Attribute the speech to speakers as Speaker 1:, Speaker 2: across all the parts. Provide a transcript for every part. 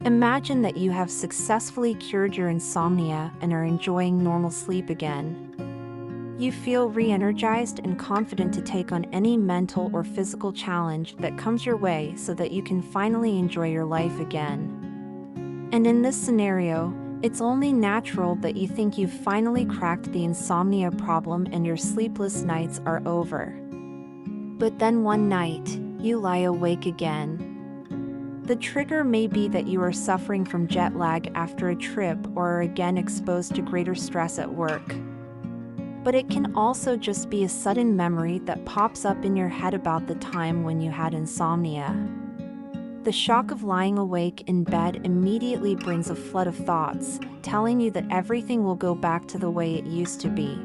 Speaker 1: Imagine that you have successfully cured your insomnia and are enjoying normal sleep again. You feel re-energized and confident to take on any mental or physical challenge that comes your way so that you can finally enjoy your life again. And in this scenario, it's only natural that you think you've finally cracked the insomnia problem and your sleepless nights are over. But then one night, you lie awake again. The trigger may be that you are suffering from jet lag after a trip or are again exposed to greater stress at work. But it can also just be a sudden memory that pops up in your head about the time when you had insomnia. The shock of lying awake in bed immediately brings a flood of thoughts, telling you that everything will go back to the way it used to be.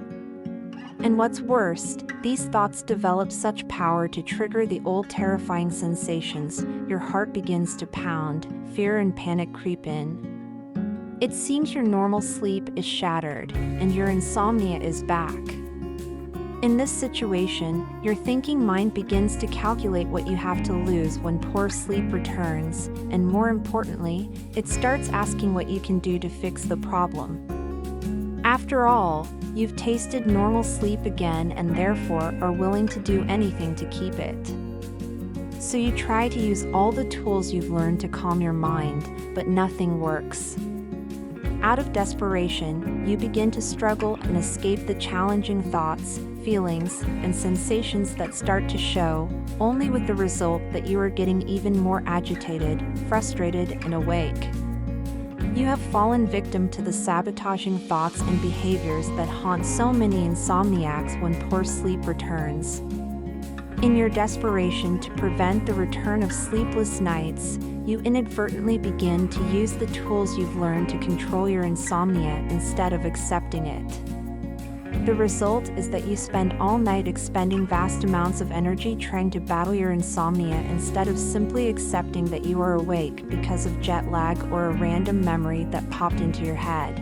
Speaker 1: And what's worse, these thoughts develop such power to trigger the old terrifying sensations. Your heart begins to pound, fear and panic creep in. It seems your normal sleep is shattered, and your insomnia is back. In this situation, your thinking mind begins to calculate what you have to lose when poor sleep returns, and more importantly, it starts asking what you can do to fix the problem. After all, you've tasted normal sleep again and therefore are willing to do anything to keep it. So you try to use all the tools you've learned to calm your mind, but nothing works. Out of desperation, you begin to struggle and escape the challenging thoughts, feelings, and sensations that start to show, only with the result that you are getting even more agitated, frustrated, and awake. You have fallen victim to the sabotaging thoughts and behaviors that haunt so many insomniacs when poor sleep returns. In your desperation to prevent the return of sleepless nights, you inadvertently begin to use the tools you've learned to control your insomnia instead of accepting it. The result is that you spend all night expending vast amounts of energy trying to battle your insomnia instead of simply accepting that you are awake because of jet lag or a random memory that popped into your head.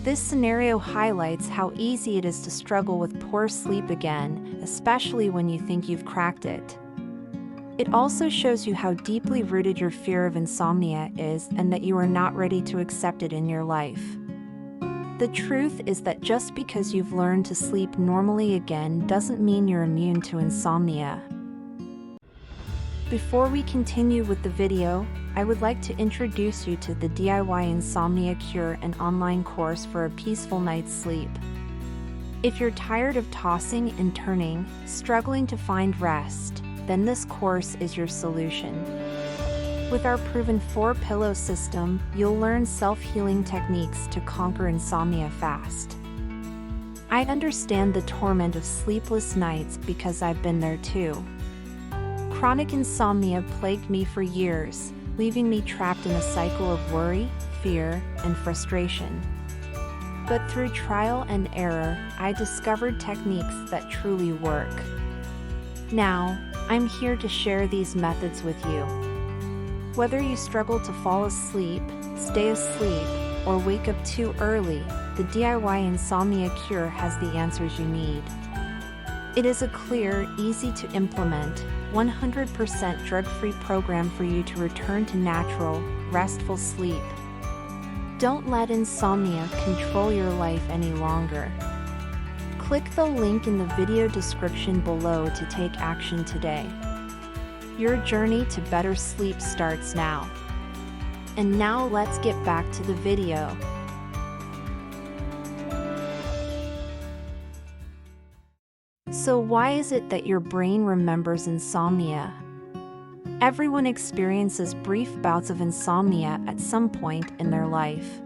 Speaker 1: This scenario highlights how easy it is to struggle with poor sleep again, especially when you think you've cracked it. It also shows you how deeply rooted your fear of insomnia is and that you are not ready to accept it in your life. The truth is that just because you've learned to sleep normally again doesn't mean you're immune to insomnia. Before we continue with the video, I would like to introduce you to the DIY Insomnia Cure, an online course for a peaceful night's sleep. If you're tired of tossing and turning, struggling to find rest, then this course is your solution. With our proven 4-pillow system, you'll learn self-healing techniques to conquer insomnia fast. I understand the torment of sleepless nights because I've been there too. Chronic insomnia plagued me for years, leaving me trapped in a cycle of worry, fear, and frustration. But through trial and error, I discovered techniques that truly work. Now, I'm here to share these methods with you. Whether you struggle to fall asleep, stay asleep, or wake up too early, the DIY Insomnia Cure has the answers you need. It is a clear, easy to implement, 100% drug-free program for you to return to natural, restful sleep. Don't let insomnia control your life any longer. Click the link in the video description below to take action today. Your journey to better sleep starts now. And now let's get back to the video. So why is it that your brain remembers insomnia? Everyone experiences brief bouts of insomnia at some point in their life.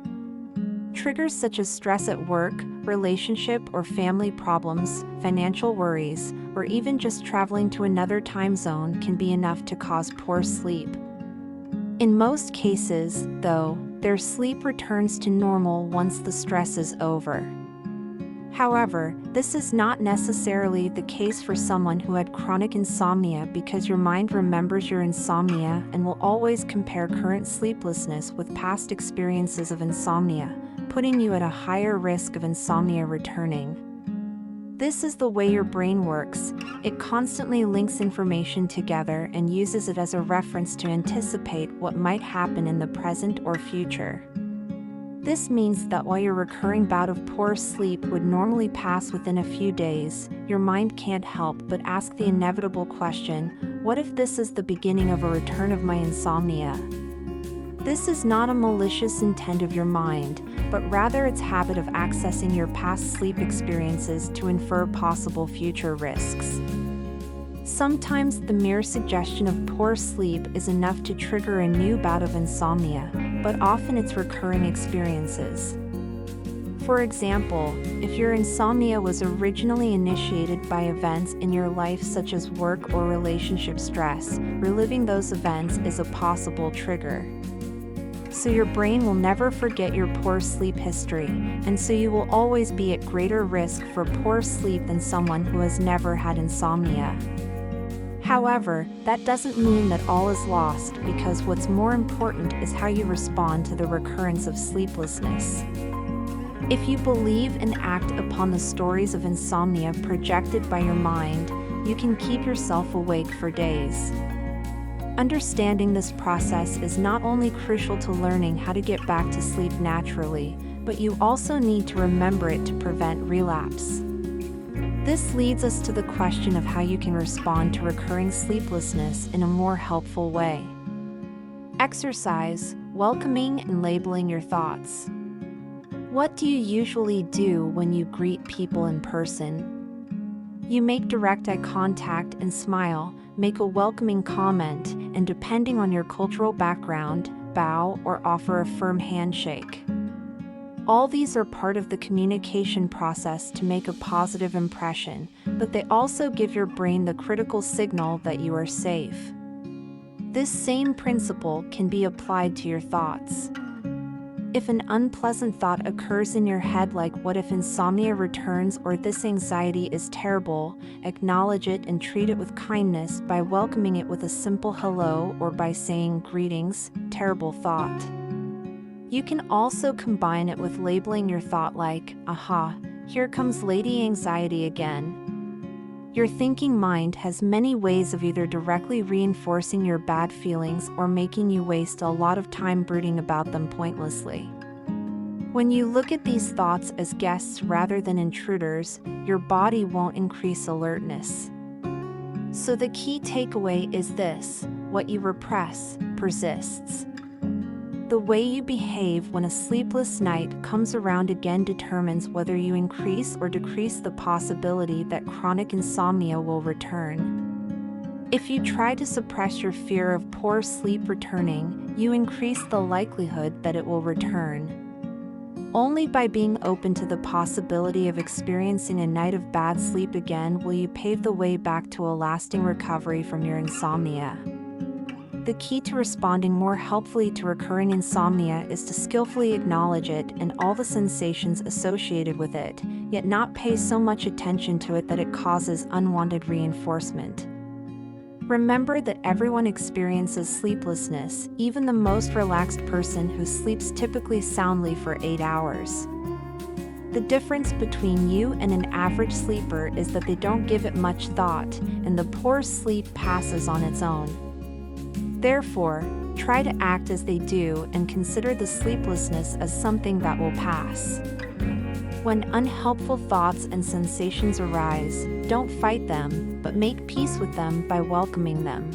Speaker 1: Triggers such as stress at work, relationship or family problems, financial worries, or even just traveling to another time zone can be enough to cause poor sleep. In most cases, though, their sleep returns to normal once the stress is over. However, this is not necessarily the case for someone who had chronic insomnia because your mind remembers your insomnia and will always compare current sleeplessness with past experiences of insomnia, putting you at a higher risk of insomnia returning. This is the way your brain works. It constantly links information together and uses it as a reference to anticipate what might happen in the present or future. This means that while your recurring bout of poor sleep would normally pass within a few days, your mind can't help but ask the inevitable question, what if this is the beginning of a return of my insomnia? This is not a malicious intent of your mind, but rather its habit of accessing your past sleep experiences to infer possible future risks. Sometimes the mere suggestion of poor sleep is enough to trigger a new bout of insomnia, but often it's recurring experiences. For example, if your insomnia was originally initiated by events in your life such as work or relationship stress, reliving those events is a possible trigger. So your brain will never forget your poor sleep history, and so you will always be at greater risk for poor sleep than someone who has never had insomnia. However, that doesn't mean that all is lost, because what's more important is how you respond to the recurrence of sleeplessness. If you believe and act upon the stories of insomnia projected by your mind, you can keep yourself awake for days. Understanding this process is not only crucial to learning how to get back to sleep naturally, but you also need to remember it to prevent relapse. This leads us to the question of how you can respond to recurring sleeplessness in a more helpful way. Exercise, welcoming and labeling your thoughts. What do you usually do when you greet people in person? You make direct eye contact and smile, make a welcoming comment, and depending on your cultural background, bow or offer a firm handshake. All these are part of the communication process to make a positive impression, but they also give your brain the critical signal that you are safe. This same principle can be applied to your thoughts. If an unpleasant thought occurs in your head, like what if insomnia returns or this anxiety is terrible, acknowledge it and treat it with kindness by welcoming it with a simple hello or by saying greetings, terrible thought. You can also combine it with labeling your thought like, aha, here comes Lady Anxiety again. Your thinking mind has many ways of either directly reinforcing your bad feelings or making you waste a lot of time brooding about them pointlessly. When you look at these thoughts as guests rather than intruders, your body won't increase alertness. So the key takeaway is this: what you repress persists. The way you behave when a sleepless night comes around again determines whether you increase or decrease the possibility that chronic insomnia will return. If you try to suppress your fear of poor sleep returning, you increase the likelihood that it will return. Only by being open to the possibility of experiencing a night of bad sleep again will you pave the way back to a lasting recovery from your insomnia. The key to responding more helpfully to recurring insomnia is to skillfully acknowledge it and all the sensations associated with it, yet not pay so much attention to it that it causes unwanted reinforcement. Remember that everyone experiences sleeplessness, even the most relaxed person who sleeps typically soundly for 8 hours. The difference between you and an average sleeper is that they don't give it much thought, and the poor sleep passes on its own. Therefore, try to act as they do and consider the sleeplessness as something that will pass. When unhelpful thoughts and sensations arise, don't fight them, but make peace with them by welcoming them.